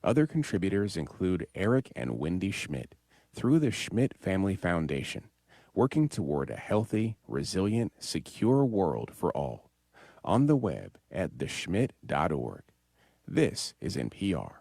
Other contributors include Eric and Wendy Schmidt through the Schmidt Family Foundation, working toward a healthy, resilient, secure world for all. On the web at theschmidt.org. This is NPR.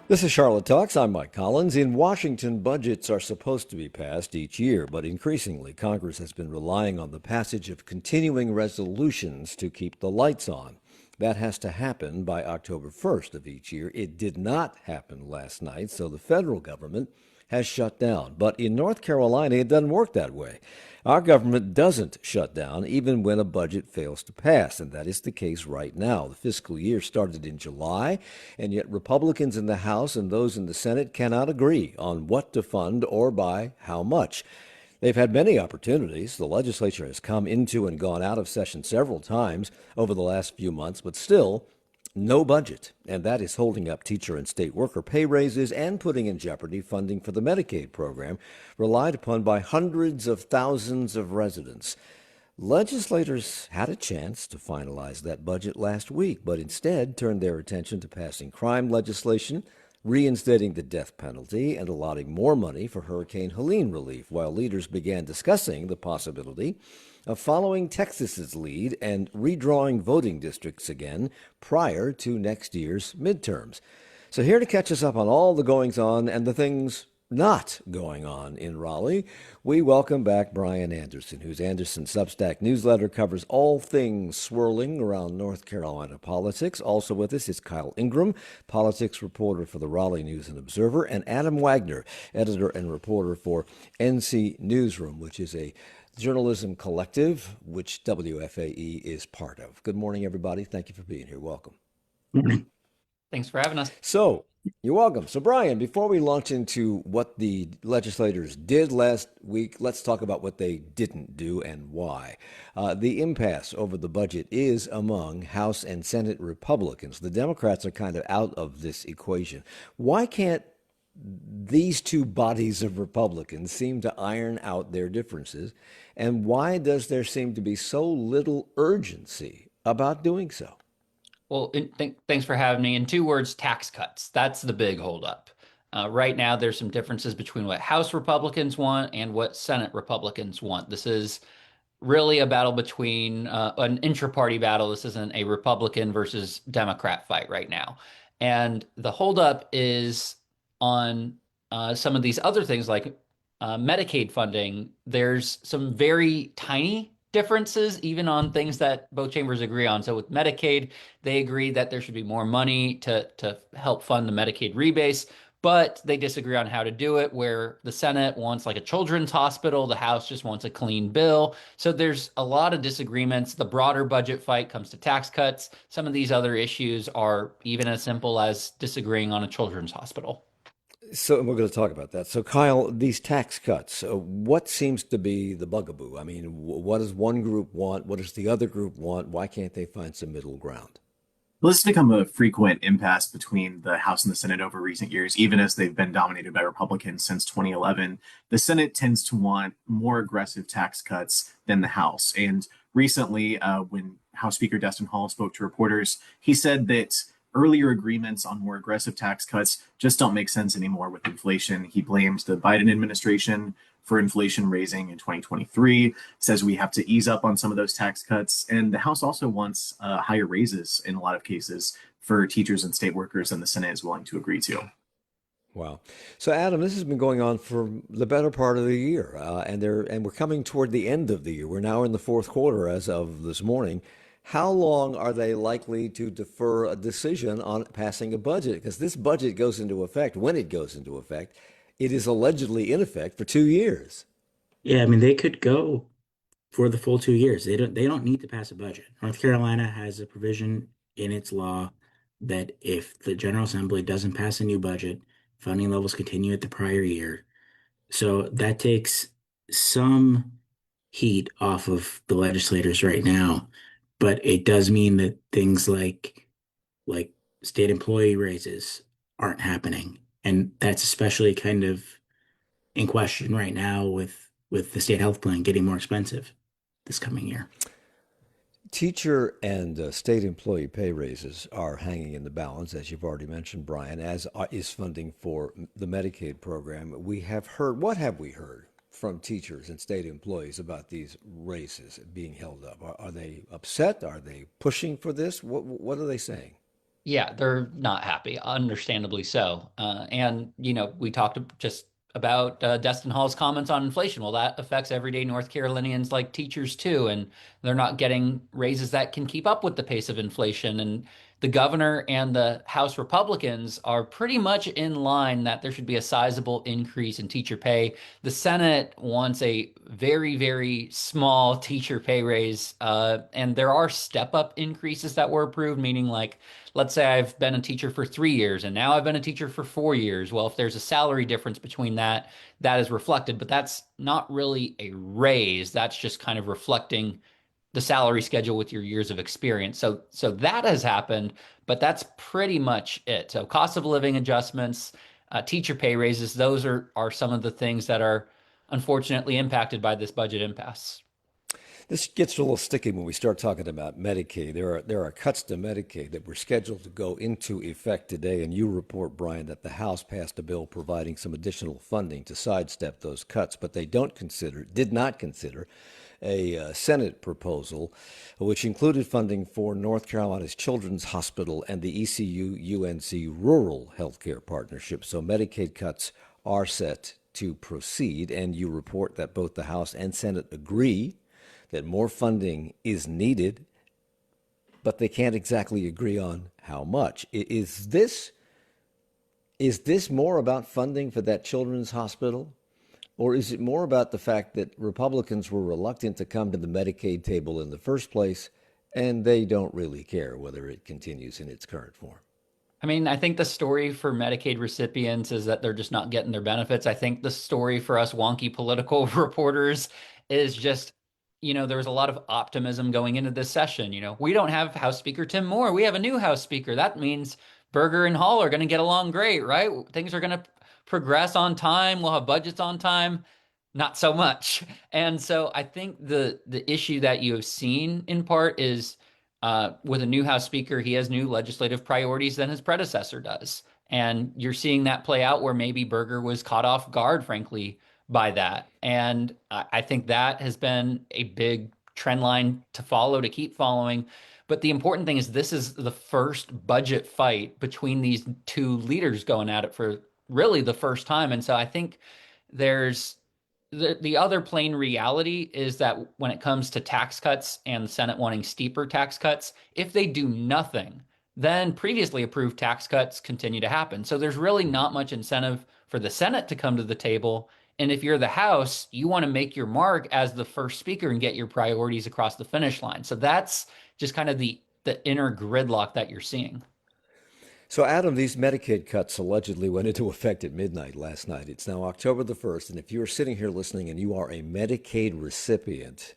This is Charlotte Talks. I'm Mike Collins. In Washington, budgets are supposed to be passed each year, but increasingly, Congress has been relying on the passage of continuing resolutions to keep the lights on. That has to happen by October 1st of each year. It did not happen last night, so the federal government has shut down. But in North Carolina, it doesn't work that way. Our government doesn't shut down even when a budget fails to pass, and that is the case right now. The fiscal year started in July, and yet Republicans in the House and those in the Senate cannot agree on what to fund or by how much. They've had many opportunities. The legislature has come into and gone out of session several times over the last few months, but still, no budget, and that is holding up teacher and state worker pay raises and putting in jeopardy funding for the Medicaid program, relied upon by hundreds of thousands of residents. Legislators had a chance to finalize that budget last week, but instead turned their attention to passing crime legislation, reinstating the death penalty, and allotting more money for Hurricane Helene relief, while leaders began discussing the possibility of following Texas's lead and redrawing voting districts again prior to next year's midterms. So here to catch us up on all the goings-on and the things not going on in Raleigh, we welcome back Bryan Anderson, whose Anderson Substack Newsletter covers all things swirling around North Carolina politics. Also with us is Kyle Ingram, politics reporter for the Raleigh News and Observer, and Adam Wagner, editor and reporter for NC Newsroom, which is a journalism collective, which WFAE is part of. Good morning, everybody. Thank you for being here. Welcome. Morning. Thanks for having us. So, you're welcome. So, Bryan, before we launch into what the legislators did last week, let's talk about what they didn't do and why. The impasse over the budget is among House and Senate Republicans. The Democrats are kind of out of this equation. Why can't these two bodies of Republicans seem to iron out their differences? And why does there seem to be so little urgency about doing so? Well, thanks for having me. In 2 words, tax cuts. That's the big holdup. Right now, there's some differences between what House Republicans want and what Senate Republicans want. This is really a battle between an intra-party battle. This isn't a Republican versus Democrat fight right now. And the holdup is on some of these other things like Medicaid funding. There's some very tiny differences even on things that both chambers agree on. So with Medicaid, they agree that there should be more money to help fund the Medicaid rebase, but they disagree on how to do it, where the Senate wants like a children's hospital, the House just wants a clean bill. So there's a lot of disagreements. The broader budget fight comes to tax cuts. Some of these other issues are even as simple as disagreeing on a children's hospital. So we're going to talk about that. So, Kyle, these tax cuts, what seems to be the bugaboo? I mean, what does one group want? What does the other group want? Why can't they find some middle ground? Well, this has become a frequent impasse between the House and the Senate over recent years, even as they've been dominated by Republicans since 2011. The Senate tends to want more aggressive tax cuts than the House. And recently, when House Speaker Destin Hall spoke to reporters, he said that earlier agreements on more aggressive tax cuts just don't make sense anymore with inflation. He blames the Biden administration for inflation raising in 2023, says we have to ease up on some of those tax cuts. And the House also wants higher raises in a lot of cases for teachers and state workers than the Senate is willing to agree to. Wow. So, Adam, this has been going on for the better part of the year, and we're coming toward the end of the year. We're now in the fourth quarter as of this morning. How long are they likely to defer a decision on passing a budget? Because this budget goes into effect, when it goes into effect, it is allegedly in effect for 2 years. Yeah, I mean, they could go for the full 2 years. They don't need to pass a budget. North Carolina has a provision in its law that if the General Assembly doesn't pass a new budget, funding levels continue at the prior year. So that takes some heat off of the legislators right now. But it does mean that things like state employee raises aren't happening. And that's especially kind of in question right now with the state health plan getting more expensive this coming year. Teacher and state employee pay raises are hanging in the balance, as you've already mentioned, Brian, as is funding for the Medicaid program. We have heard, what have we heard from teachers and state employees about these raises being held up? Are they upset? Are they pushing for this? What are they saying? Yeah, they're not happy, understandably so. And, we talked just about Destin Hall's comments on inflation. Well, that affects everyday North Carolinians like teachers too, and they're not getting raises that can keep up with the pace of inflation. And the governor and the House Republicans are pretty much in line that there should be a sizable increase in teacher pay. The Senate wants a very, very small teacher pay raise, and there are step-up increases that were approved, meaning like, let's say I've been a teacher for 3 years and now I've been a teacher for 4 years. Well, if there's a salary difference between that, that is reflected, but that's not really a raise. That's just kind of reflecting the salary schedule with your years of experience. So that has happened, but that's pretty much it. So cost of living adjustments, teacher pay raises, those are some of the things that are unfortunately impacted by this budget impasse. This gets a little sticky when we start talking about Medicaid. There are cuts to Medicaid that were scheduled to go into effect today, and you report, Brian, that the House passed a bill providing some additional funding to sidestep those cuts, but they did not consider a Senate proposal which included funding for North Carolina's Children's Hospital and the ECU UNC Rural Healthcare Partnership. So Medicaid cuts are set to proceed, and you report that both the House and Senate agree that more funding is needed, but they can't exactly agree on how much. Is this more about funding for that children's hospital? Or is it more about the fact that Republicans were reluctant to come to the Medicaid table in the first place, and they don't really care whether it continues in its current form? I mean, I think the story for Medicaid recipients is that they're just not getting their benefits. I think the story for us wonky political reporters is just, there was a lot of optimism going into this session. We don't have House Speaker Tim Moore. We have a new House Speaker. That means Berger and Hall are going to get along great, right? Things are going to progress on time. We'll have budgets on time. Not so much. And so I think the issue that you have seen in part is with a new House Speaker, he has new legislative priorities than his predecessor does. And you're seeing that play out where maybe Berger was caught off guard, frankly, by that. And I think that has been a big trend line to follow, to keep following. But the important thing is this is the first budget fight between these two leaders going at it for really the first time. And so I think there's the other plain reality is that when it comes to tax cuts and the Senate wanting steeper tax cuts, if they do nothing, then previously approved tax cuts continue to happen. So there's really not much incentive for the Senate to come to the table. And if you're the House, you want to make your mark as the first speaker and get your priorities across the finish line. So that's just kind of the inner gridlock that you're seeing. So, Adam, these Medicaid cuts allegedly went into effect at midnight last night. It's now October the 1st, and if you're sitting here listening and you are a Medicaid recipient,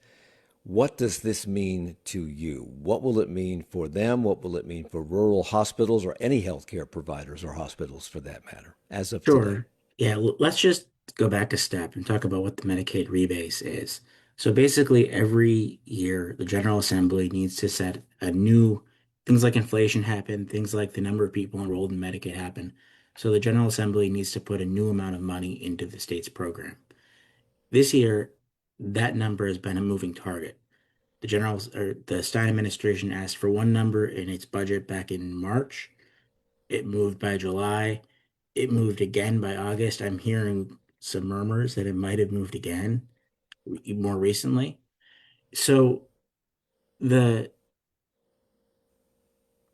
what does this mean to you? What will it mean for them? What will it mean for rural hospitals or any healthcare providers or hospitals for that matter, as of today? Sure. Yeah, let's just go back a step and talk about what the Medicaid rebase is. So basically, every year, the General Assembly needs to set a new, things like inflation happen, things like the number of people enrolled in Medicaid happen. So the General Assembly needs to put a new amount of money into the state's program. This year, that number has been a moving target. The Stein administration asked for one number in its budget back in March. It moved by July. It moved again by August. I'm hearing some murmurs that it might have moved again more recently. So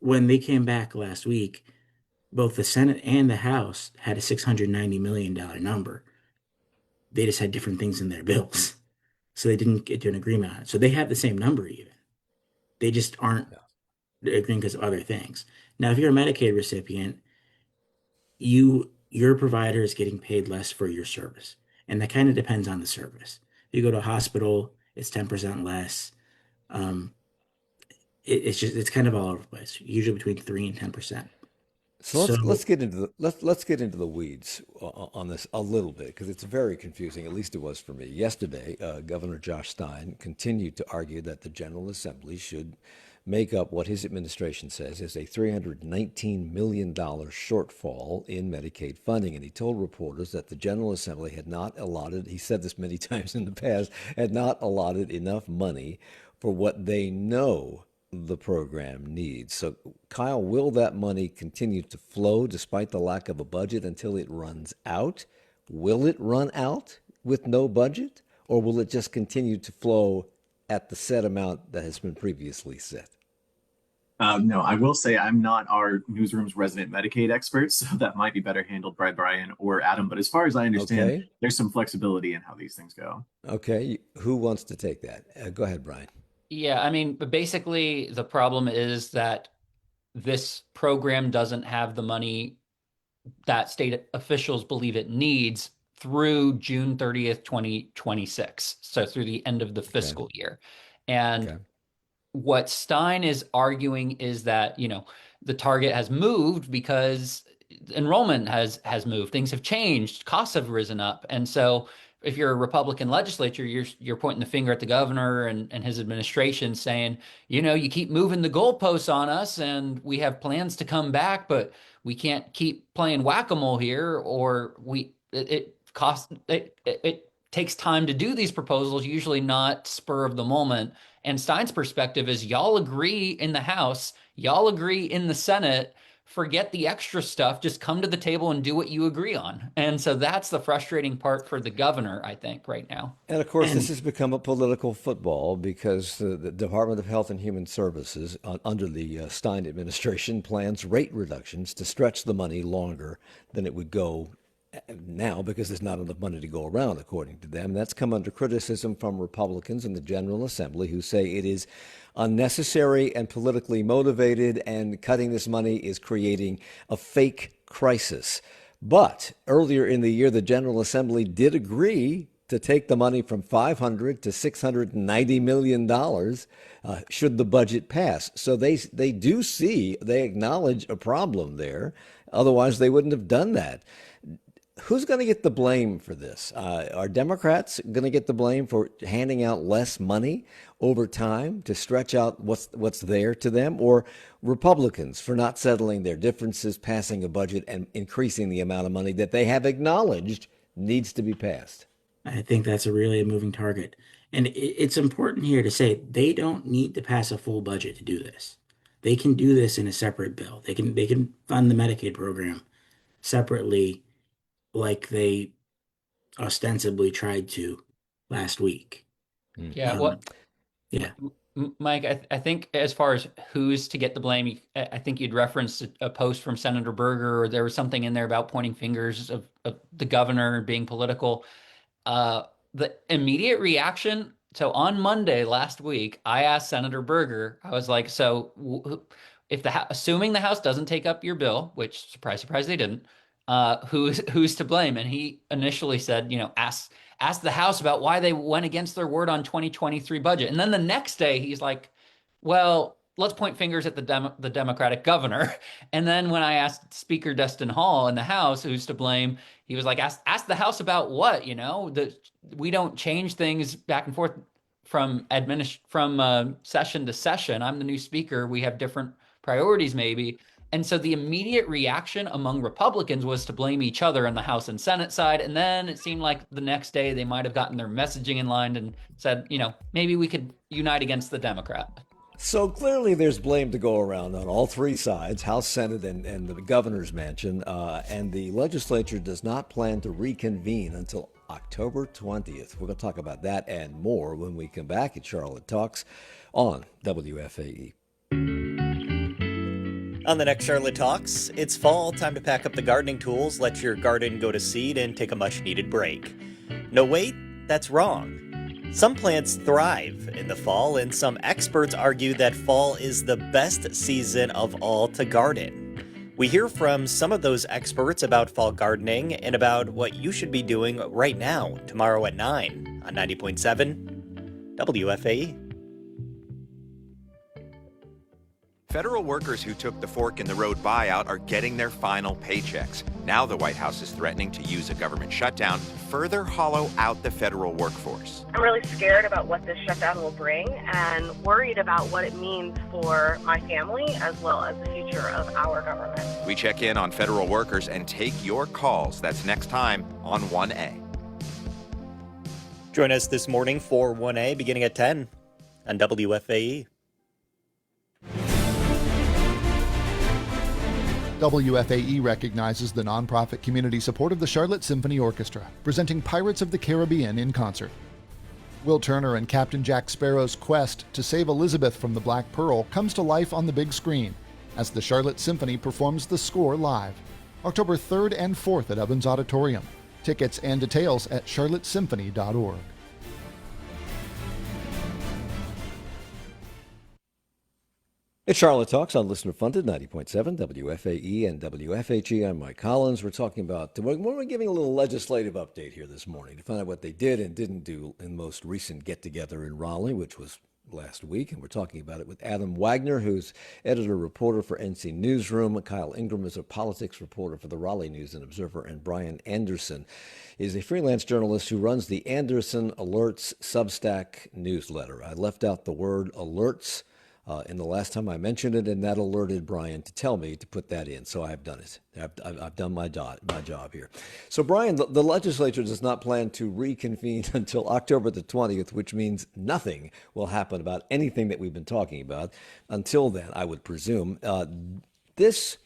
when they came back last week, both the Senate and the House had a $690 million number. They just had different things in their bills. So they didn't get to an agreement on it. So they have the same number even. They just aren't agreeing because of other things. Now, if you're a Medicaid recipient, your provider is getting paid less for your service. And that kind of depends on the service. If you go to a hospital, it's 10% less. It's kind of all over the place, usually between 3 and 10%. So So let's get into the weeds on this a little bit because it's very confusing. At least it was for me. Yesterday, Governor Josh Stein continued to argue that the General Assembly should make up what his administration says is a $319 million shortfall in Medicaid funding. And he told reporters that the General Assembly had not allotted, he said this many times in the past, had not allotted enough money for what they know the program needs. So, Kyle, will that money continue to flow despite the lack of a budget until it runs out? Will it run out with no budget, or will it just continue to flow at the set amount that has been previously set? No, I will say I'm not our newsroom's resident Medicaid expert, so that might be better handled by Brian or Adam. But as far as I understand, Okay. there's some flexibility in how these things go. Okay. Who wants to take that? Go ahead, Brian. Yeah, I mean, but basically the problem is that this program doesn't have the money that state officials believe it needs through June 30th, 2026. So through the end of the fiscal year. And Okay. what Stein is arguing is that, the target has moved because enrollment has moved, things have changed, costs have risen up. And so if you're a Republican legislature, you're pointing the finger at the governor and his administration saying, you keep moving the goalposts on us and we have plans to come back, but we can't keep playing whack-a-mole here, or it takes time to do these proposals, usually not spur of the moment. And Stein's perspective is y'all agree in the House, y'all agree in the Senate, forget the extra stuff, just come to the table and do what you agree on. And so that's the frustrating part for the governor, I think, right now. And of course, this has become a political football because the Department of Health and Human Services, under the Stein administration, plans rate reductions to stretch the money longer than it would go now because there's not enough money to go around, according to them. That's come under criticism from Republicans in the General Assembly who say it is unnecessary and politically motivated, and cutting this money is creating a fake crisis. But earlier in the year, the General Assembly did agree to take the money from $500 to $690 million should the budget pass. So they acknowledge a problem there. Otherwise, they wouldn't have done that. Who's going to get the blame for this? Are Democrats going to get the blame for handing out less money over time to stretch out what's there to them, or Republicans for not settling their differences, passing a budget, and increasing the amount of money that they have acknowledged needs to be passed? I think that's really a moving target. And it's important here to say they don't need to pass a full budget to do this. They can do this in a separate bill. They can fund the Medicaid program separately, like they ostensibly tried to last week. Yeah, Yeah. Mike, I think as far as who's to get the blame, I think you'd referenced a post from Senator Berger, or there was something in there about pointing fingers of the governor being political. The immediate reaction. So on Monday last week, I asked Senator Berger, I was like, so if assuming the House doesn't take up your bill, which surprise, surprise, they didn't, who's to blame? And he initially said, ask the House about why they went against their word on 2023 budget. And then the next day he's like, well, let's point fingers at the Democratic governor. And then when I asked Speaker Destin Hall in the House who's to blame, he was like, ask the House about what, we don't change things back and forth from session to session. I'm the new speaker. We have different priorities maybe. And so the immediate reaction among Republicans was to blame each other on the House and Senate side. And then it seemed like the next day they might have gotten their messaging in line and said, maybe we could unite against the Democrat. So clearly there's blame to go around on all three sides, House, Senate, and the governor's mansion. And the legislature does not plan to reconvene until October 20th. We're going to talk about that and more when we come back at Charlotte Talks on WFAE. On the next Charlotte Talks, it's fall, time to pack up the gardening tools, let your garden go to seed, and take a much-needed break. No, wait, that's wrong. Some plants thrive in the fall, and some experts argue that fall is the best season of all to garden. We hear from some of those experts about fall gardening and about what you should be doing right now, tomorrow at 9 on 90.7 WFAE. Federal workers who took the fork in the road buyout are getting their final paychecks. Now the White House is threatening to use a government shutdown to further hollow out the federal workforce. I'm really scared about what this shutdown will bring and worried about what it means for my family as well as the future of our government. We check in on federal workers and take your calls. That's next time on 1A. Join us this morning for 1A beginning at 10 on WFAE. WFAE recognizes the nonprofit community support of the Charlotte Symphony Orchestra, presenting Pirates of the Caribbean in concert. Will Turner and Captain Jack Sparrow's quest to save Elizabeth from the Black Pearl comes to life on the big screen as the Charlotte Symphony performs the score live, October 3rd and 4th at Ovens Auditorium. Tickets and details at charlottesymphony.org. It's Charlotte Talks on Listener Funded 90.7 WFAE and WFHE. I'm Mike Collins. We're talking about, we're giving a little legislative update here this morning to find out what they did and didn't do in the most recent get-together in Raleigh, which was last week. And we're talking about it with Adam Wagner, who's editor-reporter for NC Newsroom. Kyle Ingram is a politics reporter for the Raleigh News and Observer. And Bryan Anderson is a freelance journalist who runs the Anderson Alerts Substack Newsletter. I left out the word alerts in the last time I mentioned it, and that alerted Bryan to tell me to put that in. So I've done it. I've done my job here. So Bryan, the legislature does not plan to reconvene until October the 20th, which means nothing will happen about anything that we've been talking about until then, I would presume. These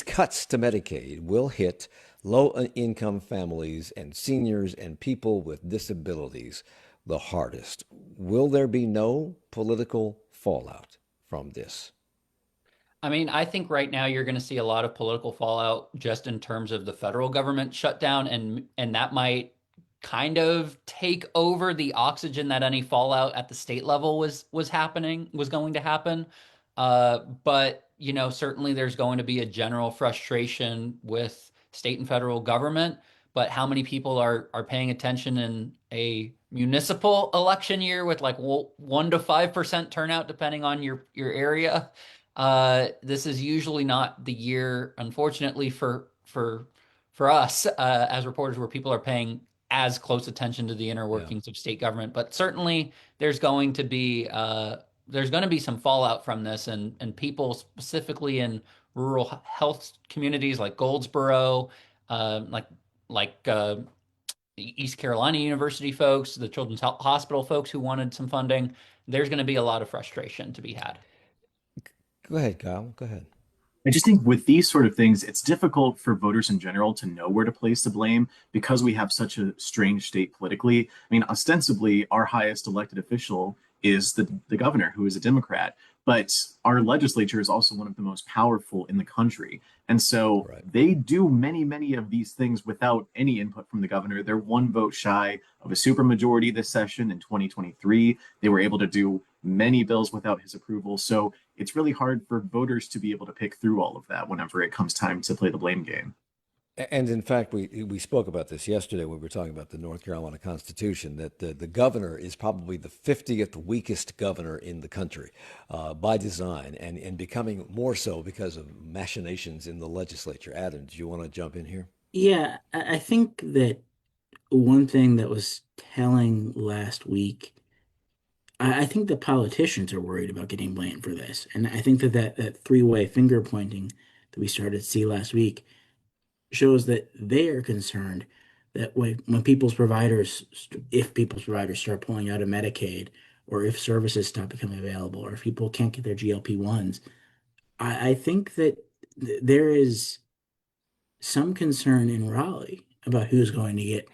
cuts to Medicaid will hit low-income families and seniors and people with disabilities the hardest. Will there be no political fallout from this? I mean, I think right now you're going to see a lot of political fallout just in terms of the federal government shutdown, and that might kind of take over the oxygen that any fallout at the state level was going to happen. But you know, certainly there's going to be a general frustration with state and federal government. But how many people are paying attention in a municipal election year with like 1 to 5% turnout, depending on your area? This is usually not the year, unfortunately, for us as reporters, where people are paying as close attention to the inner workings of state government. But certainly, there's going to be some fallout from this, and people specifically in rural health communities like Goldsboro, like East Carolina University folks, the Children's Hospital folks who wanted some funding. There's going to be a lot of frustration to be had. Go ahead, Kyle. Go ahead. I just think with these sort of things, it's difficult for voters in general to know where to place the blame because we have such a strange state politically. I mean, ostensibly, our highest elected official is the governor, who is a Democrat. But our legislature is also one of the most powerful in the country. And so they do many, many of these things without any input from the governor. They're one vote shy of a supermajority this session in 2023. They were able to do many bills without his approval. So it's really hard for voters to be able to pick through all of that whenever it comes time to play the blame game. And in fact, we spoke about this yesterday when we were talking about the North Carolina Constitution, that the governor is probably the 50th weakest governor in the country by design, and becoming more so because of machinations in the legislature. Adam, do you want to jump in here? Yeah, I think that one thing that was telling last week, I think the politicians are worried about getting blamed for this. And I think that three-way finger pointing that we started to see last week shows that they are concerned that when people's providers, if people's providers start pulling out of Medicaid, or if services stop becoming available, or if people can't get their GLP-1s, I think that there is some concern in Raleigh about who's going to get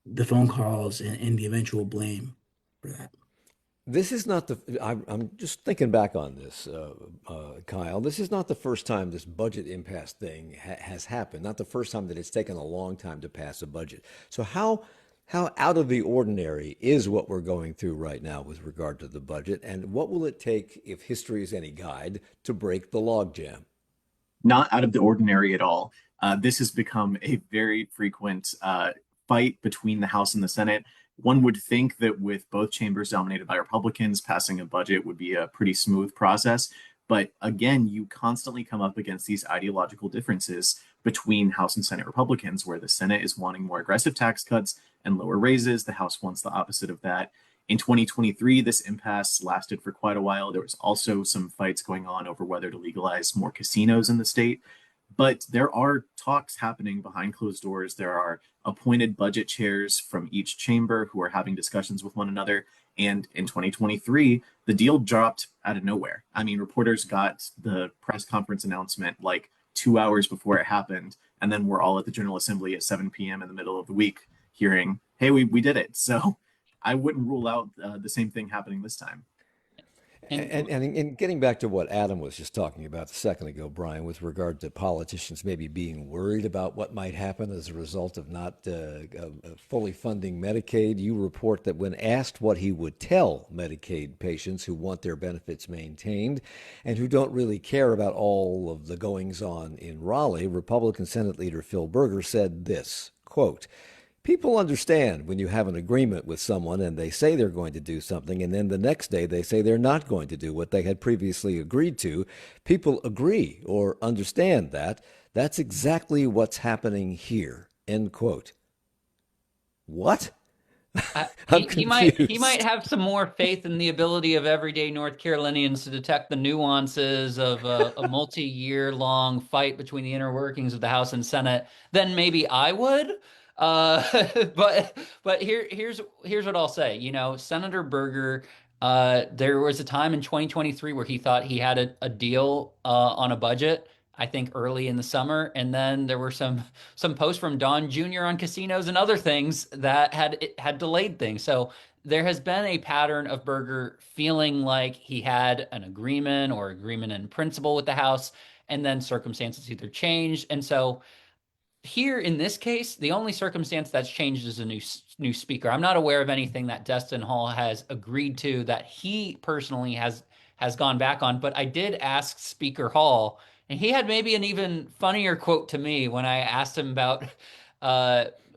the phone calls and the eventual blame for that. This is not I'm just thinking back on this, Kyle. This is not the first time this budget impasse thing has happened. Not the first time that it's taken a long time to pass a budget. So how out of the ordinary is what we're going through right now with regard to the budget, and what will it take, if history is any guide, to break the logjam? Not out of the ordinary at all. This has become a very frequent fight between the House and the Senate. One would think that with both chambers dominated by Republicans, passing a budget would be a pretty smooth process. But again, you constantly come up against these ideological differences between House and Senate Republicans, where the Senate is wanting more aggressive tax cuts and lower raises. The House wants the opposite of that. In 2023, this impasse lasted for quite a while. There was also some fights going on over whether to legalize more casinos in the state. But there are talks happening behind closed doors. There are appointed budget chairs from each chamber who are having discussions with one another. And in 2023, the deal dropped out of nowhere. I mean, reporters got the press conference announcement like 2 hours before it happened. And then we're all at the General Assembly at 7 p.m. in the middle of the week hearing, hey, we did it. So I wouldn't rule out the same thing happening this time. And in getting back to what Adam was just talking about a second ago, Brian, with regard to politicians maybe being worried about what might happen as a result of not fully funding Medicaid, you report that when asked what he would tell Medicaid patients who want their benefits maintained and who don't really care about all of the goings-on in Raleigh, Republican Senate Leader Phil Berger said this, quote, "People understand when you have an agreement with someone and they say they're going to do something, and then the next day they say they're not going to do what they had previously agreed to. People agree or understand that. That's exactly what's happening here." End quote. What? He might have some more faith in the ability of everyday North Carolinians to detect the nuances of a multi-year long fight between the inner workings of the House and Senate than maybe I would. But here's what I'll say. You know, Senator Berger, there was a time in 2023 where he thought he had a deal on a budget, I think early in the summer, and then there were some posts from Don Jr. on casinos and other things that had delayed things. So there has been a pattern of Berger feeling like he had an agreement or agreement in principle with the House, and then circumstances either changed. And so here in this case, the only circumstance that's changed is a new speaker. I'm not aware of anything that Destin Hall has agreed to that he personally has gone back on. But I did ask Speaker Hall, and he had maybe an even funnier quote to me when I asked him about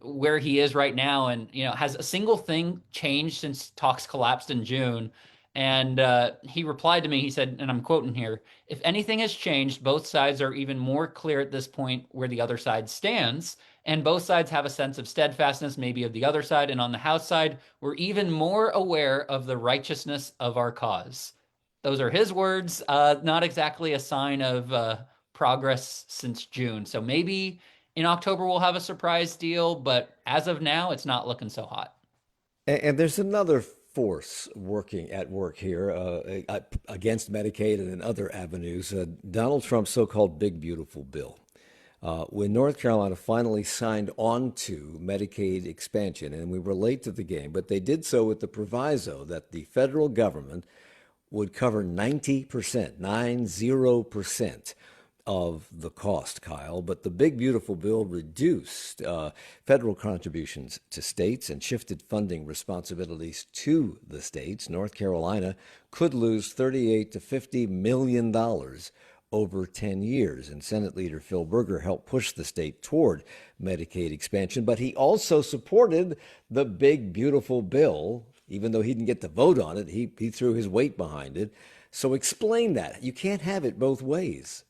where he is right now, and has a single thing changed since talks collapsed in June? And he replied to me, he said, and I'm quoting here, "If anything has changed, both sides are even more clear at this point where the other side stands. And both sides have a sense of steadfastness, maybe of the other side. And on the House side, we're even more aware of the righteousness of our cause." Those are his words, not exactly a sign of progress since June. So maybe in October we'll have a surprise deal, but as of now, it's not looking so hot. And there's another force at work here against Medicaid and in other avenues. Donald Trump's so-called Big Beautiful Bill. When North Carolina finally signed on to Medicaid expansion, and we were late to the game, but they did so with the proviso that the federal government would cover 90% of the cost, Kyle. But the Big Beautiful Bill reduced federal contributions to states and shifted funding responsibilities to the states. North Carolina could lose $38 to $50 million over 10 years. And Senate Leader Phil Berger helped push the state toward Medicaid expansion, but he also supported the Big Beautiful Bill. Even though he didn't get to vote on it, he threw his weight behind it. So explain that. You can't have it both ways.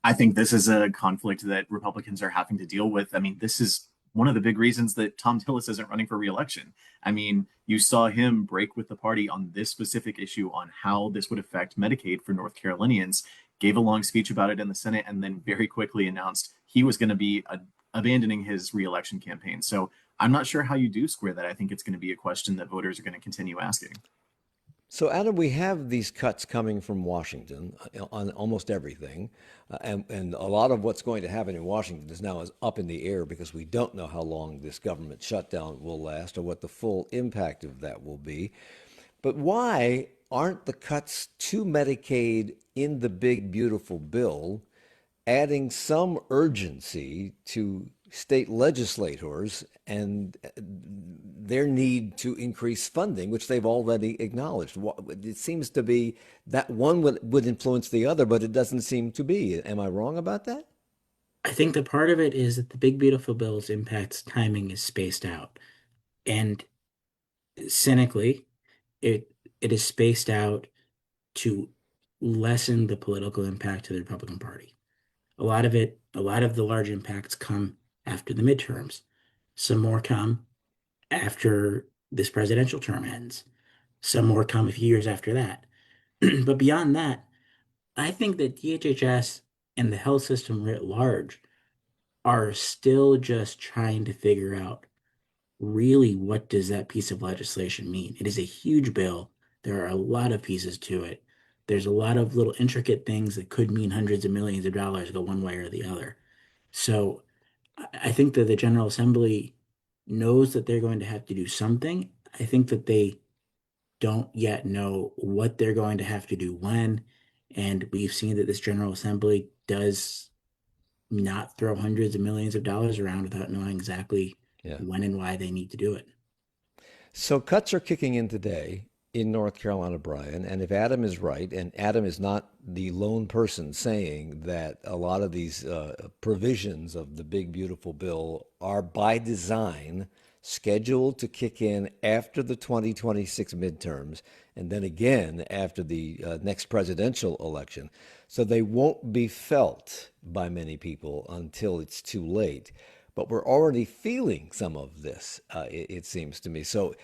I think this is a conflict that Republicans are having to deal with. I mean, this is one of the big reasons that Tom Tillis isn't running for re-election. I mean, you saw him break with the party on this specific issue on how this would affect Medicaid for North Carolinians, gave a long speech about it in the Senate, and then very quickly announced he was going to be abandoning his re-election campaign. So I'm not sure how you do square that. I think it's going to be a question that voters are going to continue asking. So, Adam, we have these cuts coming from Washington on almost everything. And a lot of what's going to happen in Washington is now up in the air because we don't know how long this government shutdown will last or what the full impact of that will be. But why aren't the cuts to Medicaid in the Big Beautiful Bill adding some urgency to state legislators and their need to increase funding, which they've already acknowledged? It seems to be that one would influence the other, but it doesn't seem to be. Am I wrong about that? I think the part of it is that the Big Beautiful Bill's impact's timing is spaced out. And cynically, it is spaced out to lessen the political impact to the Republican Party. A lot of the large impacts come after the midterms. Some more come after this presidential term ends. Some more come a few years after that. But beyond that, I think that DHHS and the health system writ large are still just trying to figure out really what does that piece of legislation mean. It is a huge bill. There are a lot of pieces to it. There's a lot of little intricate things that could mean hundreds of millions of dollars go one way or the other. So I think that the General Assembly knows that they're going to have to do something. I think that they don't yet know what they're going to have to do when. And we've seen that this General Assembly does not throw hundreds of millions of dollars around without knowing exactly when and why they need to do it. So cuts are kicking in today in North Carolina, Bryan. And if Adam is right, and Adam is not the lone person saying that a lot of these provisions of the big, beautiful bill are by design scheduled to kick in after the 2026 midterms and then again after the next presidential election. So they won't be felt by many people until it's too late. But we're already feeling some of this, it seems to me. So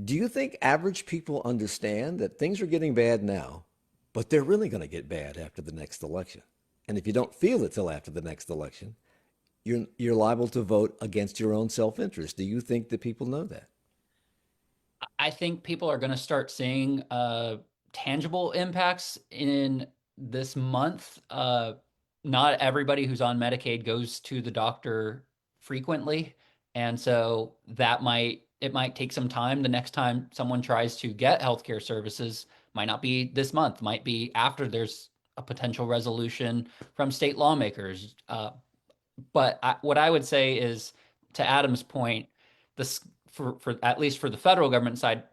do you think average people understand that things are getting bad now, but they're really going to get bad after the next election? And if you don't feel it till after the next election, you're liable to vote against your own self-interest. Do you think that people know that? I think people are going to start seeing tangible impacts in this month. Not everybody who's on Medicaid goes to the doctor frequently. And so it might take some time. The next time someone tries to get healthcare services might not be this month, might be after there's a potential resolution from state lawmakers. But what I would say is, to Adam's point, this for at least for the federal government side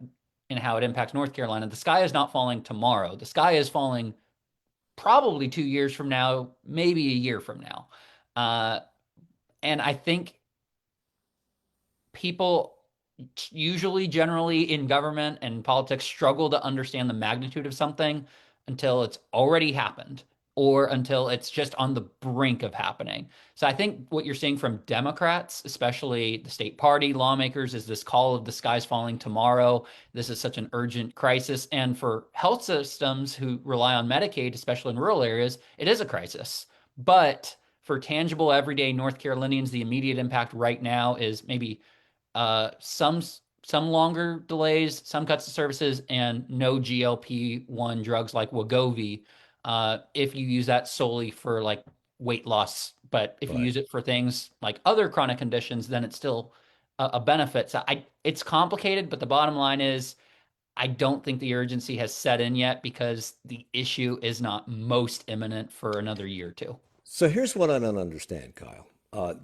and how it impacts North Carolina, the sky is not falling tomorrow. The sky is falling probably 2 years from now, maybe a year from now. And I think people usually, generally in government and politics, struggle to understand the magnitude of something until it's already happened or until it's just on the brink of happening. So I think what you're seeing from Democrats, especially the state party lawmakers, is this call of the sky's falling tomorrow. This is such an urgent crisis. And for health systems who rely on Medicaid, especially in rural areas, it is a crisis. But for tangible, everyday North Carolinians, the immediate impact right now is maybe some longer delays, some cuts to services, and no GLP-1 drugs like Wegovy. If you use that solely for like weight loss, but if you use it for things like other chronic conditions, then it's still a benefit. So it's complicated, but the bottom line is I don't think the urgency has set in yet because the issue is not most imminent for another year or two. So here's what I don't understand, Kyle.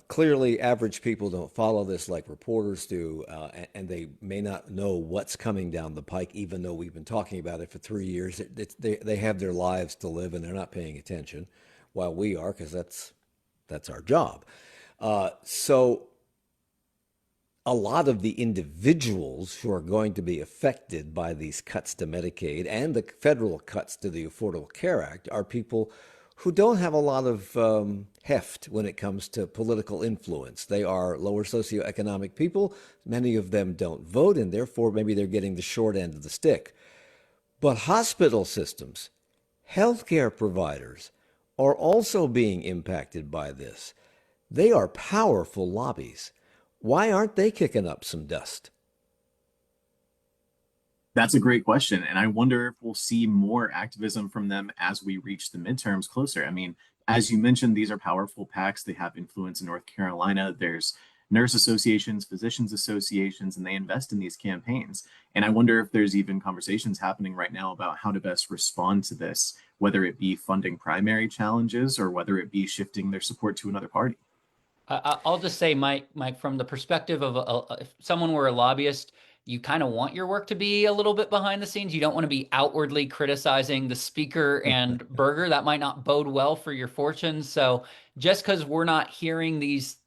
Clearly, average people don't follow this like reporters do, and they may not know what's coming down the pike, even though we've been talking about it for 3 years. They have their lives to live, and they're not paying attention, while we are, because that's our job. So a lot of the individuals who are going to be affected by these cuts to Medicaid and the federal cuts to the Affordable Care Act are people who don't have a lot of heft when it comes to political influence. They are lower socioeconomic people. Many of them don't vote, and therefore maybe they're getting the short end of the stick. But hospital systems, healthcare providers are also being impacted by this. They are powerful lobbies. Why aren't they kicking up some dust? That's a great question. And I wonder if we'll see more activism from them as we reach the midterms closer. I mean, as you mentioned, these are powerful PACs. They have influence in North Carolina. There's nurse associations, physicians associations, and they invest in these campaigns. And I wonder if there's even conversations happening right now about how to best respond to this, whether it be funding primary challenges or whether it be shifting their support to another party. I'll just say, Mike, from the perspective of if someone were a lobbyist, you kind of want your work to be a little bit behind the scenes. You don't want to be outwardly criticizing the speaker and Berger. That might not bode well for your fortunes. So just because we're not hearing these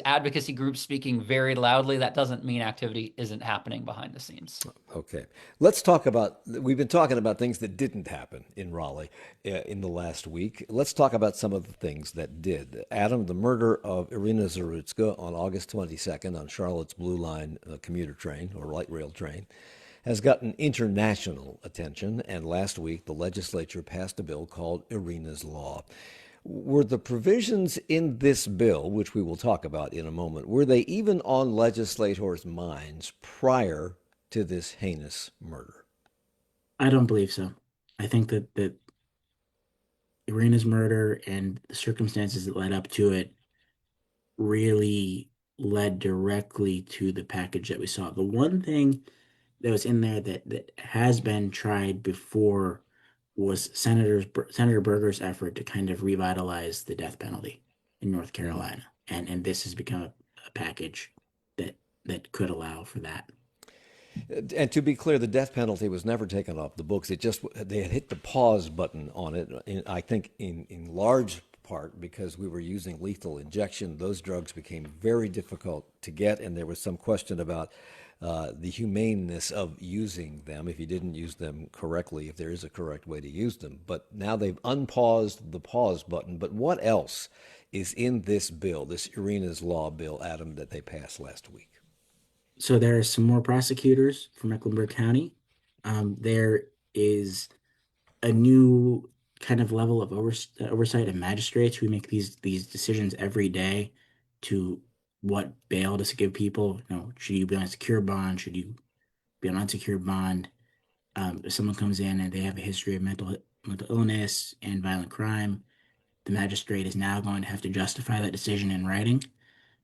advocacy groups speaking very loudly, that doesn't mean activity isn't happening behind the scenes. Okay. Let's talk about, we've been talking about things that didn't happen in Raleigh in the last week. Let's talk about some of the things that did. Adam, the murder of Iryna Zarutska on August 22nd on Charlotte's Blue Line commuter train or light rail train has gotten international attention, and last week the legislature passed a bill called Iryna's Law. Were the provisions in this bill, which we will talk about in a moment, were they even on legislators' minds prior to this heinous murder? I don't believe so. I think that Iryna's murder and the circumstances that led up to it really led directly to the package that we saw. The one thing that was in there that has been tried before was Senator Berger's effort to kind of revitalize the death penalty in North Carolina. And this has become a package that could allow for that. And to be clear, the death penalty was never taken off the books. They had hit the pause button on it, I think in large part because we were using lethal injection. Those drugs became very difficult to get, and there was some question about the humaneness of using them if you didn't use them correctly, if there is a correct way to use them. But now they've unpaused the pause button. But what else is in this bill, this Iryna's Law bill, Adam, that they passed last week? So there are some more prosecutors from Mecklenburg County. There is a new kind of level of oversight of magistrates who make these decisions every day to what bail to give people. Should you be on a secure bond? Should you be on unsecured bond? If someone comes in and they have a history of mental illness and violent crime, the magistrate is now going to have to justify that decision in writing,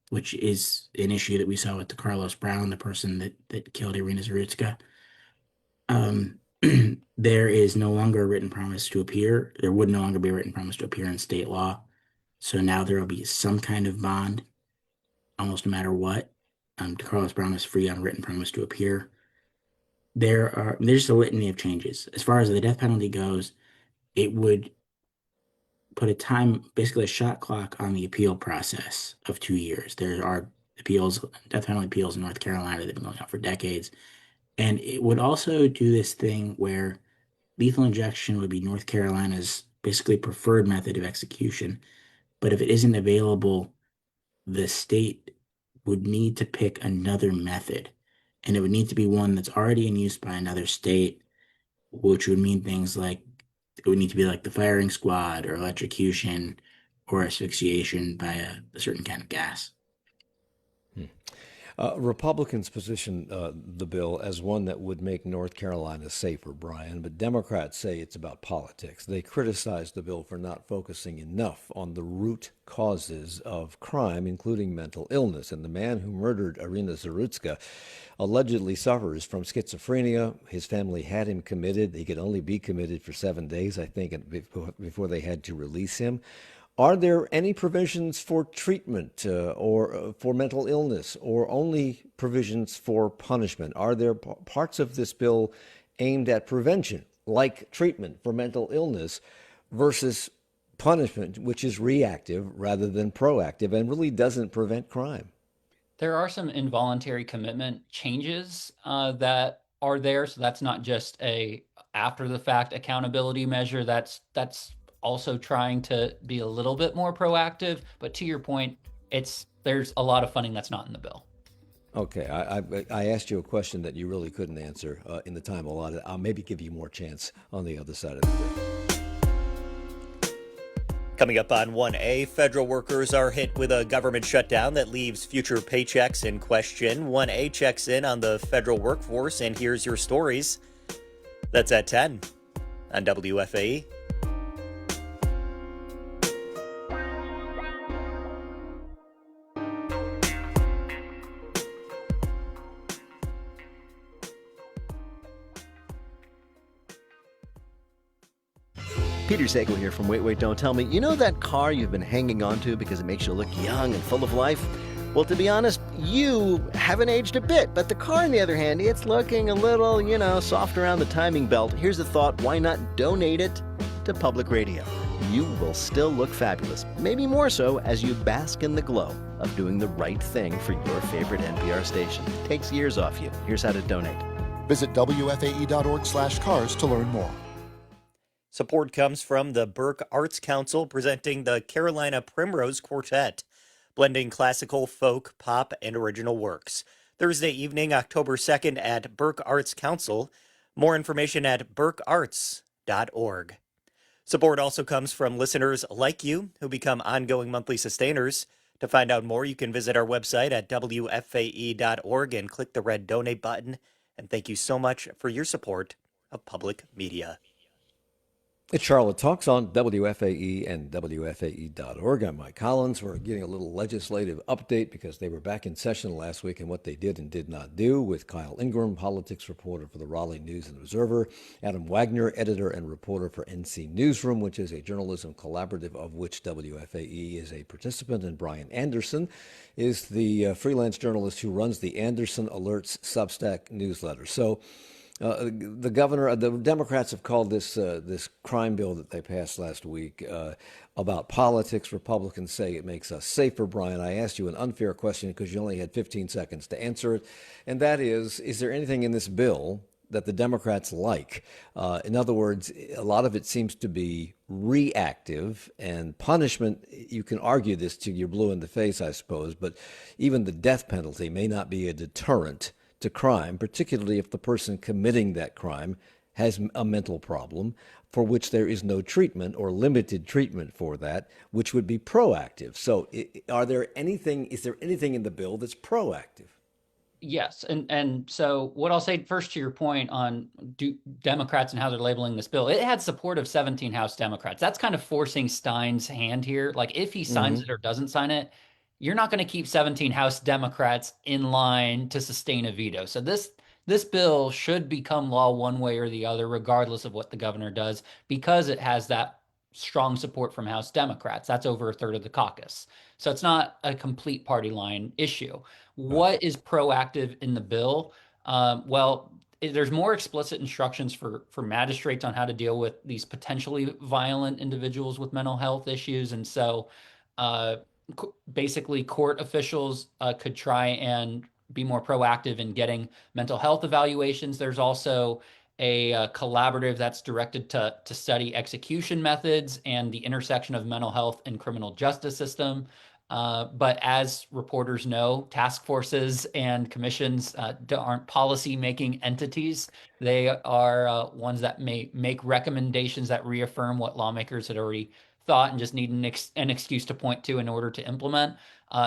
which is an issue that we saw with the Carlos Brown, the person that killed Iryna Zarutska. There is no longer a written promise to appear. There would no longer be a written promise to appear in state law. So now there will be some kind of bond, almost no matter what. Carlos Brown is free on a written promise to appear. There's a litany of changes. As far as the death penalty goes, it would put a time, basically a shot clock on the appeal process of 2 years. There are death penalty appeals in North Carolina that have been going on for decades. And it would also do this thing where lethal injection would be North Carolina's basically preferred method of execution. But if it isn't available, the state would need to pick another method. And it would need to be one that's already in use by another state, which would mean things like it would need to be like the firing squad or electrocution or asphyxiation by a certain kind of gas. Republicans position the bill as one that would make North Carolina safer, Bryan, but Democrats say it's about politics. They criticize the bill for not focusing enough on the root causes of crime, including mental illness. And the man who murdered Iryna Zarutska allegedly suffers from schizophrenia. His family had him committed. He could only be committed for 7 days, I think, before they had to release him. Are there any provisions for treatment or for mental illness, or only provisions for punishment? Are there parts of this bill aimed at prevention, like treatment for mental illness, versus punishment, which is reactive rather than proactive and really doesn't prevent crime? There are some involuntary commitment changes that are there. So that's not just a after the fact accountability measure. That's also trying to be a little bit more proactive. But to your point, there's a lot of funding that's not in the bill. Okay, I asked you a question that you really couldn't answer in the time allotted. I'll maybe give you more chance on the other side of the break. Coming up on 1A, federal workers are hit with a government shutdown that leaves future paychecks in question. 1A checks in on the federal workforce and hears your stories. That's at 10 on WFAE. Peter Sago here from Wait, Don't Tell Me. You know that car you've been hanging on to because it makes you look young and full of life? Well, to be honest, you haven't aged a bit, but the car, on the other hand, it's looking a little, soft around the timing belt. Here's a thought, why not donate it to public radio? you will still look fabulous. Maybe more so as you bask in the glow of doing the right thing for your favorite NPR station. It takes years off you. Here's how to donate. Visit WFAE.org/cars to learn more. Support comes from the Burke Arts Council presenting the Carolina Primrose Quartet, blending classical, folk, pop, and original works. Thursday evening, October 2nd at Burke Arts Council. More information at burkearts.org. Support also comes from listeners like you who become ongoing monthly sustainers. To find out more, you can visit our website at WFAE.org and click the red donate button. And thank you so much for your support of public media. It's Charlotte Talks on WFAE and WFAE.org. I'm Mike Collins. We're getting a little legislative update because they were back in session last week and what they did and did not do with Kyle Ingram, politics reporter for the Raleigh News and Observer, Adam Wagner, editor and reporter for NC Newsroom, which is a journalism collaborative of which WFAE is a participant, and Bryan Anderson is the freelance journalist who runs the Anderson Alerts Substack Newsletter. So the Democrats have called this crime bill that they passed last week about politics. Republicans say it makes us safer. Brian, I asked you an unfair question because you only had 15 seconds to answer it, and that is there anything in this bill that the Democrats like? In other words, a lot of it seems to be reactive, and punishment, you can argue this till you're blue in the face, I suppose, but even the death penalty may not be a deterrent to crime, particularly if the person committing that crime has a mental problem for which there is no treatment or limited treatment for that, which would be proactive. So is there anything in the bill that's proactive? Yes. And so what I'll say first to your point on Democrats and how they're labeling this bill, it had support of 17 House Democrats. That's kind of forcing Stein's hand here. Like if he signs it or doesn't sign it, you're not going to keep 17 House Democrats in line to sustain a veto. So this bill should become law one way or the other, regardless of what the governor does, because it has that strong support from House Democrats. That's over a third of the caucus. So it's not a complete party line issue. What is proactive in the bill? There's more explicit instructions for magistrates on how to deal with these potentially violent individuals with mental health issues. And so basically court officials could try and be more proactive in getting mental health evaluations. There's also a collaborative that's directed to study execution methods and the intersection of mental health and criminal justice system. But as reporters know, task forces and commissions aren't policy-making entities. They are ones that may make recommendations that reaffirm what lawmakers had already thought and just need an excuse to point to in order to implement.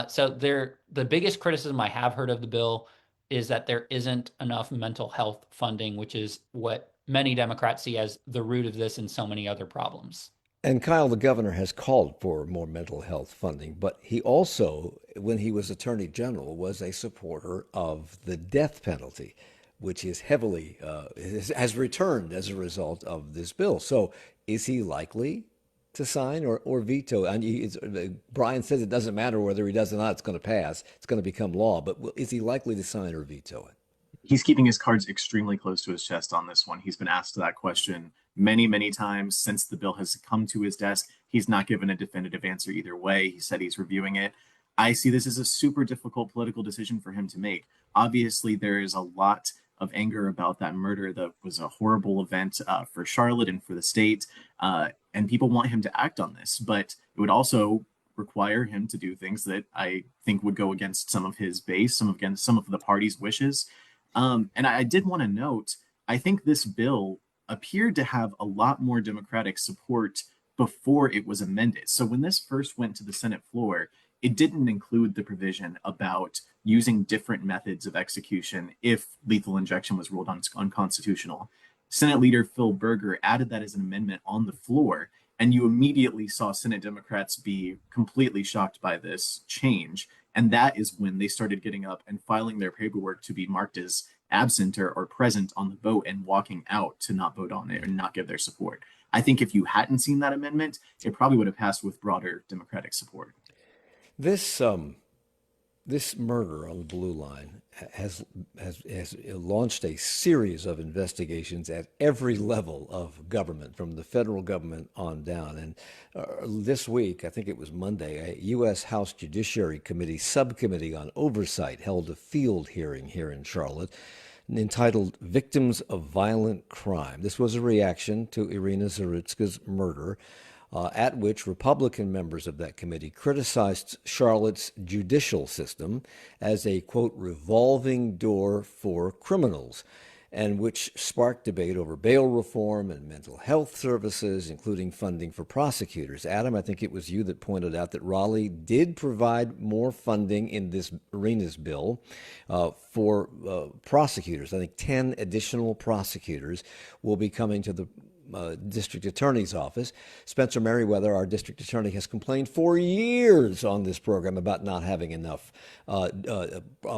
So the biggest criticism I have heard of the bill is that there isn't enough mental health funding, which is what many Democrats see as the root of this and so many other problems. And Kyle, the governor, has called for more mental health funding, but he also, when he was Attorney General, was a supporter of the death penalty, which is heavily has returned as a result of this bill. So is he likely to sign or veto? And Brian says it doesn't matter whether he does or not, it's going to pass. It's going to become law. But is he likely to sign or veto it? He's keeping his cards extremely close to his chest on this one. He's been asked that question many, many times since the bill has come to his desk. He's not given a definitive answer either way. He said he's reviewing it. I see this as a super difficult political decision for him to make. Obviously, there is a lot of anger about that murder. That was a horrible event for Charlotte and for the state. And people want him to act on this, but it would also require him to do things that I think would go against some of his base, some of the party's wishes. And I did want to note, I think this bill appeared to have a lot more Democratic support before it was amended. So when this first went to the Senate floor, it didn't include the provision about using different methods of execution if lethal injection was ruled unconstitutional. Senate Leader Phil Berger added that as an amendment on the floor, and you immediately saw Senate Democrats be completely shocked by this change. And that is when they started getting up and filing their paperwork to be marked as absent or present on the vote and walking out to not vote on it and not give their support. I think if you hadn't seen that amendment, it probably would have passed with broader Democratic support. This This murder on the Blue Line has launched a series of investigations at every level of government, from the federal government on down. And this week, I think it was Monday, a U.S. House Judiciary Committee subcommittee on oversight held a field hearing here in Charlotte entitled Victims of Violent Crime. This was a reaction to Iryna Zarutska's murder, at which Republican members of that committee criticized Charlotte's judicial system as a, quote, revolving door for criminals, and which sparked debate over bail reform and mental health services, including funding for prosecutors. Adam, I think it was you that pointed out that Raleigh did provide more funding in this Iryna's bill for prosecutors. I think 10 additional prosecutors will be coming to the district attorney's office. Spencer Merriweather, our district attorney, has complained for years on this program about not having enough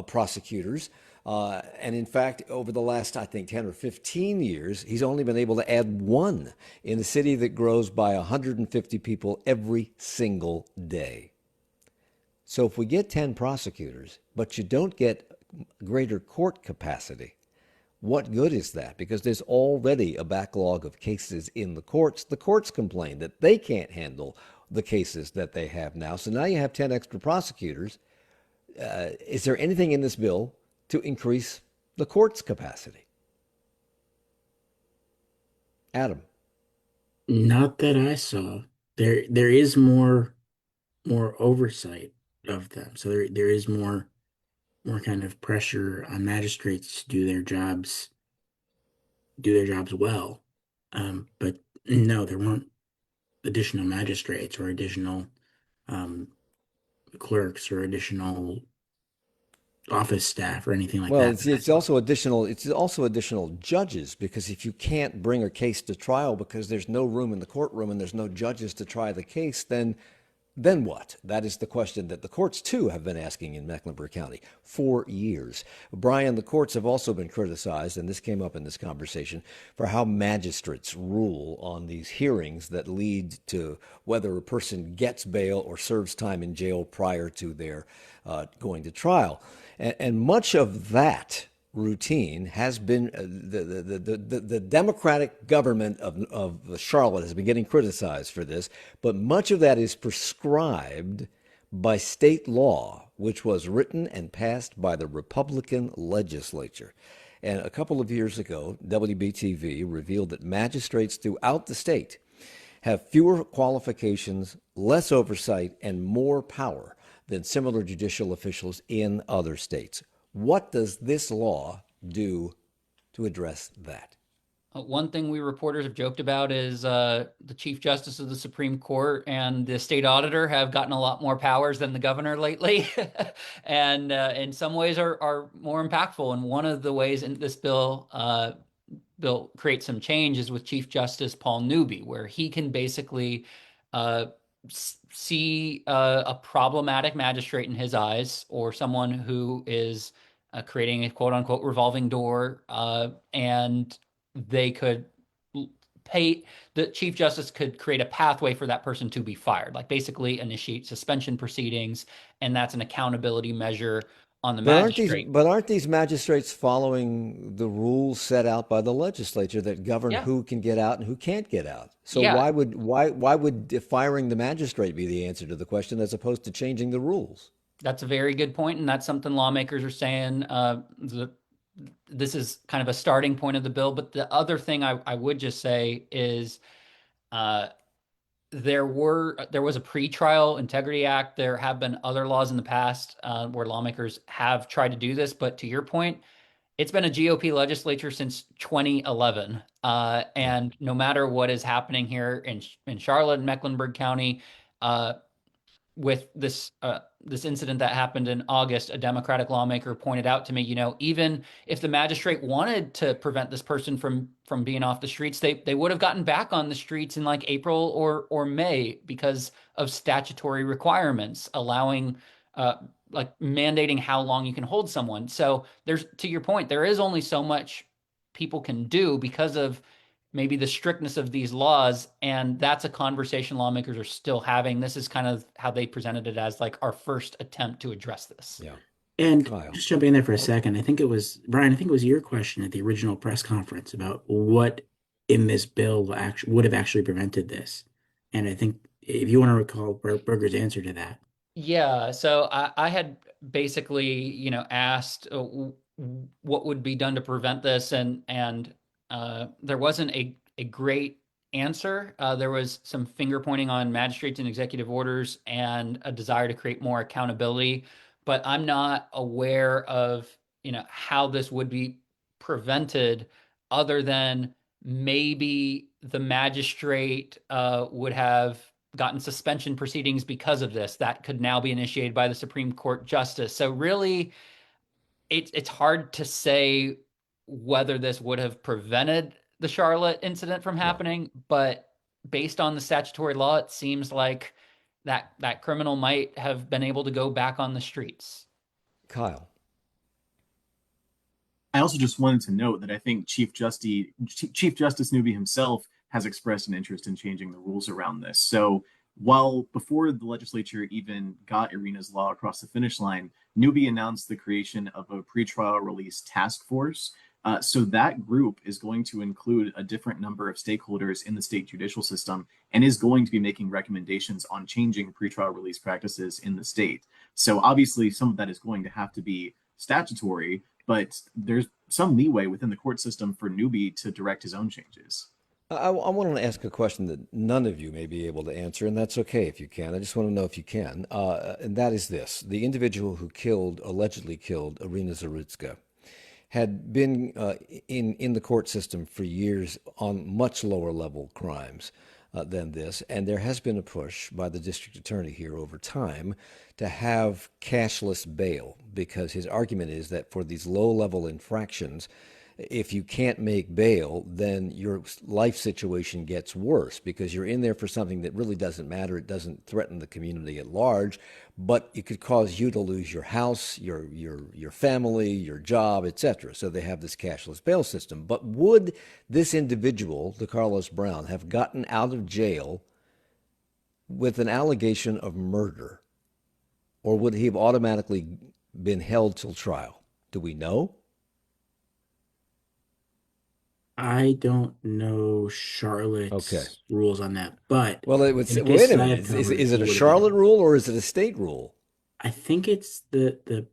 prosecutors. And in fact, over the last, I think, 10 or 15 years, he's only been able to add one in a city that grows by 150 people every single day. So if we get 10 prosecutors, but you don't get greater court capacity, what good is that? Because there's already a backlog of cases in the courts. The courts complain that they can't handle the cases that they have now. So now you have 10 extra prosecutors. Is there anything in this bill to increase the court's capacity? Adam? Not that I saw. There is more oversight of them. So there is more kind of pressure on magistrates to do their jobs well. But no, there weren't additional magistrates or additional clerks or additional office staff or anything like Well, that. it's also additional judges, because if you can't bring a case to trial because there's no room in the courtroom and there's no judges to try the case, then what? That is the question that the courts, too, have been asking in Mecklenburg County for years. Brian, the courts have also been criticized, and this came up in this conversation, for how magistrates rule on these hearings that lead to whether a person gets bail or serves time in jail prior to their going to trial. And much of that routine has been the Democratic government of Charlotte has been getting criticized for this, but much of that is prescribed by state law, which was written and passed by the Republican legislature. And a couple of years ago, WBTV revealed that magistrates throughout the state have fewer qualifications, less oversight, and more power than similar judicial officials in other states. What does this law do to address that? One thing we reporters have joked about is the Chief Justice of the Supreme Court and the state auditor have gotten a lot more powers than the governor lately, and in some ways are more impactful. And one of the ways in this bill create some change is with Chief Justice Paul Newby, where he can basically see a problematic magistrate in his eyes, or someone who is creating a quote unquote revolving door, and they could the Chief Justice could create a pathway for that person to be fired, like basically initiate suspension proceedings. And that's an accountability measure on the magistrate. But aren't these magistrates following the rules set out by the legislature that govern who can get out and who can't get out? So why would firing the magistrate be the answer to the question, as opposed to changing the rules? That's a very good point, and that's something lawmakers are saying. This is kind of a starting point of the bill. But the other thing I would just say is there was a pretrial integrity act. There have been other laws in the past where lawmakers have tried to do this. But to your point, it's been a GOP legislature since 2011. And no matter what is happening here in Charlotte and Mecklenburg County, with this incident that happened in August, a Democratic lawmaker pointed out to me, even if the magistrate wanted to prevent this person from being off the streets, they would have gotten back on the streets in like April or May, because of statutory requirements allowing like mandating how long you can hold someone. So to your point, there is only so much people can do because of maybe the strictness of these laws. And that's a conversation lawmakers are still having. This is kind of how they presented it, as like our first attempt to address this. Yeah. And Kyle. just jumping in there for a second, I think it was, Brian, I think it was your question at the original press conference about what in this bill would have actually prevented this. And I think if you want to recall Berger's answer to that. Yeah, so I had basically, asked what would be done to prevent this, and there wasn't a great answer. There was some finger pointing on magistrates and executive orders and a desire to create more accountability, but I'm not aware of, how this would be prevented other than maybe the magistrate would have gotten suspension proceedings because of this that could now be initiated by the Supreme Court justice. So really, it's hard to say whether this would have prevented the Charlotte incident from happening, but based on the statutory law, it seems like that criminal might have been able to go back on the streets. Kyle. I also just wanted to note that I think Chief Justice Newby himself has expressed an interest in changing the rules around this. So while before the legislature even got Iryna's law across the finish line, Newby announced the creation of a pretrial release task force. So that group is going to include a different number of stakeholders in the state judicial system and is going to be making recommendations on changing pretrial release practices in the state. So obviously some of that is going to have to be statutory, but there's some leeway within the court system for Newby to direct his own changes. I want to ask a question that none of you may be able to answer, and that's okay if you can. I just want to know if you can. And that is this. The individual who allegedly killed Iryna Zarutska had been in the court system for years on much lower level crimes than this. And there has been a push by the district attorney here over time to have cashless bail, because his argument is that for these low level infractions, if you can't make bail, then your life situation gets worse because you're in there for something that really doesn't matter. It doesn't threaten the community at large, but it could cause you to lose your house, your family, your job, etc. So they have this cashless bail system. But would this individual, the Carlos Brown, have gotten out of jail with an allegation of murder? Or would he have automatically been held till trial? Do we know? I don't know Charlotte's rules on that, but well, wait a minute. Is it a Charlotte rule or is it a state rule? I think it's the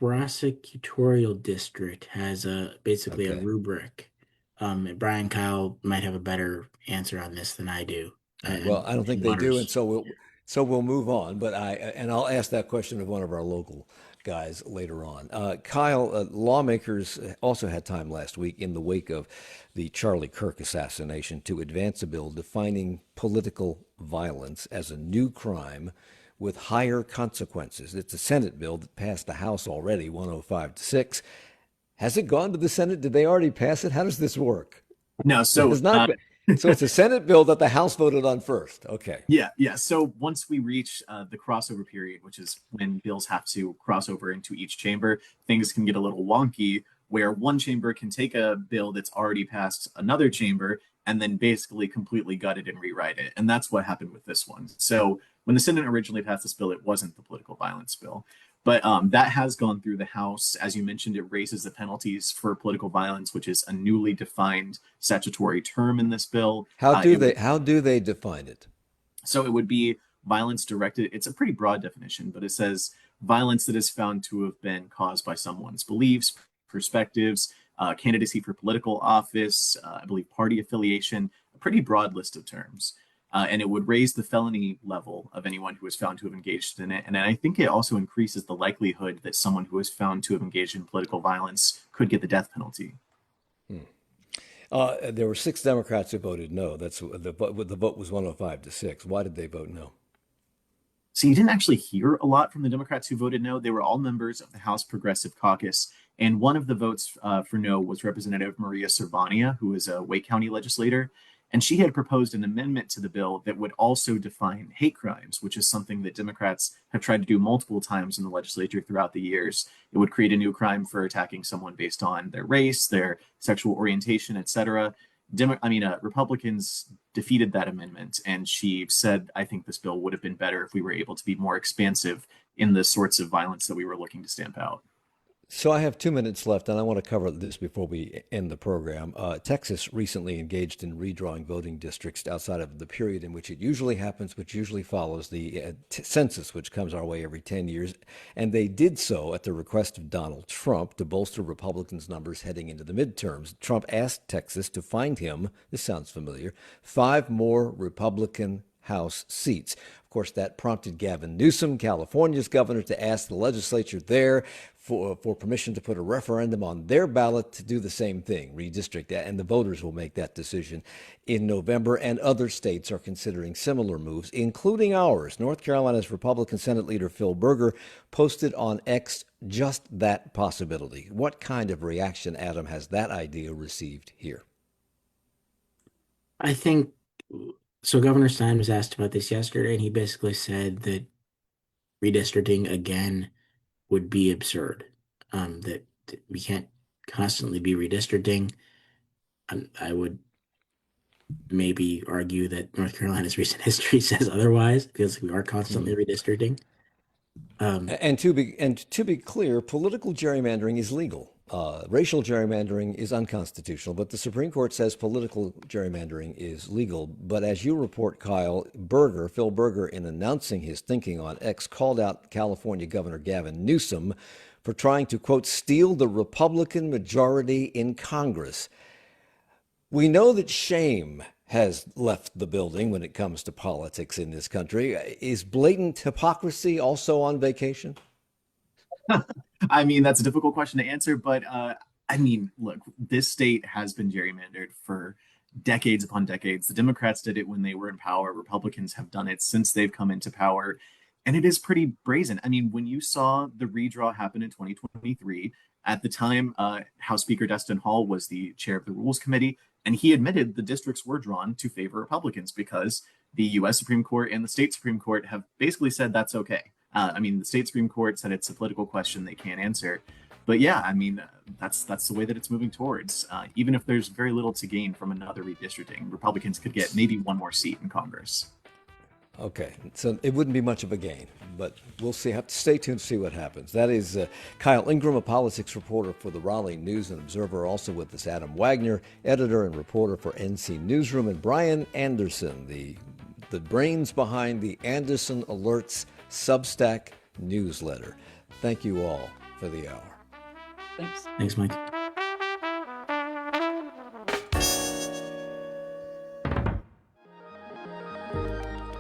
prosecutorial district has basically a rubric. Brian, Kyle might have a better answer on this than I do. Well, I don't think they do, and so we'll move on. But I'll ask that question of one of our local guys later on. Kyle, lawmakers also had time last week in the wake of the Charlie Kirk assassination to advance a bill defining political violence as a new crime with higher consequences. It's a Senate bill that passed the House already, 105-6. Has it gone to the Senate? Did they already pass it? How does this work? No, so it's not. So it's a Senate bill that the House voted on first. Okay. Yeah. So once we reach the crossover period, which is when bills have to cross over into each chamber, things can get a little wonky where one chamber can take a bill that's already passed another chamber and then basically completely gut it and rewrite it. And that's what happened with this one. So when the Senate originally passed this bill, it wasn't the political violence bill. But that has gone through the House. As you mentioned, it raises the penalties for political violence, which is a newly defined statutory term in this bill. How do they define it? So it would be violence directed. It's a pretty broad definition, but it says violence that is found to have been caused by someone's beliefs, perspectives, candidacy for political office, I believe party affiliation, a pretty broad list of terms. And it would raise the felony level of anyone who is found to have engaged in it. And I think it also increases the likelihood that someone who is found to have engaged in political violence could get the death penalty. There were 6 Democrats who voted no. That's the vote was 105-6. Why did they vote no? So you didn't actually hear a lot from the Democrats who voted no. They were all members of the House Progressive Caucus. And one of the votes for no was Representative Maria Cervania, who is a Wake County legislator. And she had proposed an amendment to the bill that would also define hate crimes, which is something that Democrats have tried to do multiple times in the legislature throughout the years. It would create a new crime for attacking someone based on their race, their sexual orientation, etc. Republicans defeated that amendment, and she said, I think this bill would have been better if we were able to be more expansive in the sorts of violence that we were looking to stamp out. So I have 2 minutes left, and I want to cover this before we end the program. Texas recently engaged in redrawing voting districts outside of the period in which it usually happens, which usually follows the census, which comes our way every 10 years. And they did so at the request of Donald Trump to bolster Republicans' numbers heading into the midterms. Trump asked Texas to find him, this sounds familiar, 5 more Republican House seats. Of course, that prompted Gavin Newsom, California's governor, to ask the legislature there for permission to put a referendum on their ballot to do the same thing, redistrict that, and the voters will make that decision in November. And other states are considering similar moves, including ours. North Carolina's Republican Senate leader Phil Berger posted on X just that possibility. What kind of reaction, Adam, has that idea received here? I think so. Governor Stein was asked about this yesterday, and he basically said that redistricting again would be absurd. That we can't constantly be redistricting. I would maybe argue that North Carolina's recent history says otherwise. It feels like we are constantly redistricting. And to be clear, political gerrymandering is legal. Racial gerrymandering is unconstitutional, but the Supreme Court says political gerrymandering is legal. But as you report, Kyle, Phil Berger, in announcing his thinking on X, called out California Governor Gavin Newsom for trying to, quote, steal the Republican majority in Congress. We know that shame has left the building when it comes to politics in this country. Is blatant hypocrisy also on vacation? I mean, that's a difficult question to answer, but look, this state has been gerrymandered for decades upon decades. The Democrats did it when they were in power. Republicans have done it since they've come into power. And it is pretty brazen. I mean, when you saw the redraw happen in 2023, at the time, House Speaker Destin Hall was the chair of the Rules Committee, and he admitted the districts were drawn to favor Republicans because the U.S. Supreme Court and the state Supreme Court have basically said that's okay. The state Supreme Court said it's a political question they can't answer. But yeah, that's the way that it's moving towards. Even if there's very little to gain from another redistricting, Republicans could get maybe one more seat in Congress. Okay, so it wouldn't be much of a gain, but we'll see. Have to stay tuned to see what happens. That is Kyle Ingram, a politics reporter for the Raleigh News and Observer. Also with us, Adam Wagner, editor and reporter for NC Newsroom, and Bryan Anderson, the brains behind the Anderson Alerts Substack Newsletter. Thank you all for the hour. Thanks. Thanks, Mike.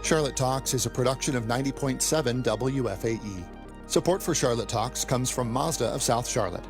Charlotte Talks is a production of 90.7 WFAE. Support for Charlotte Talks comes from Mazda of South Charlotte.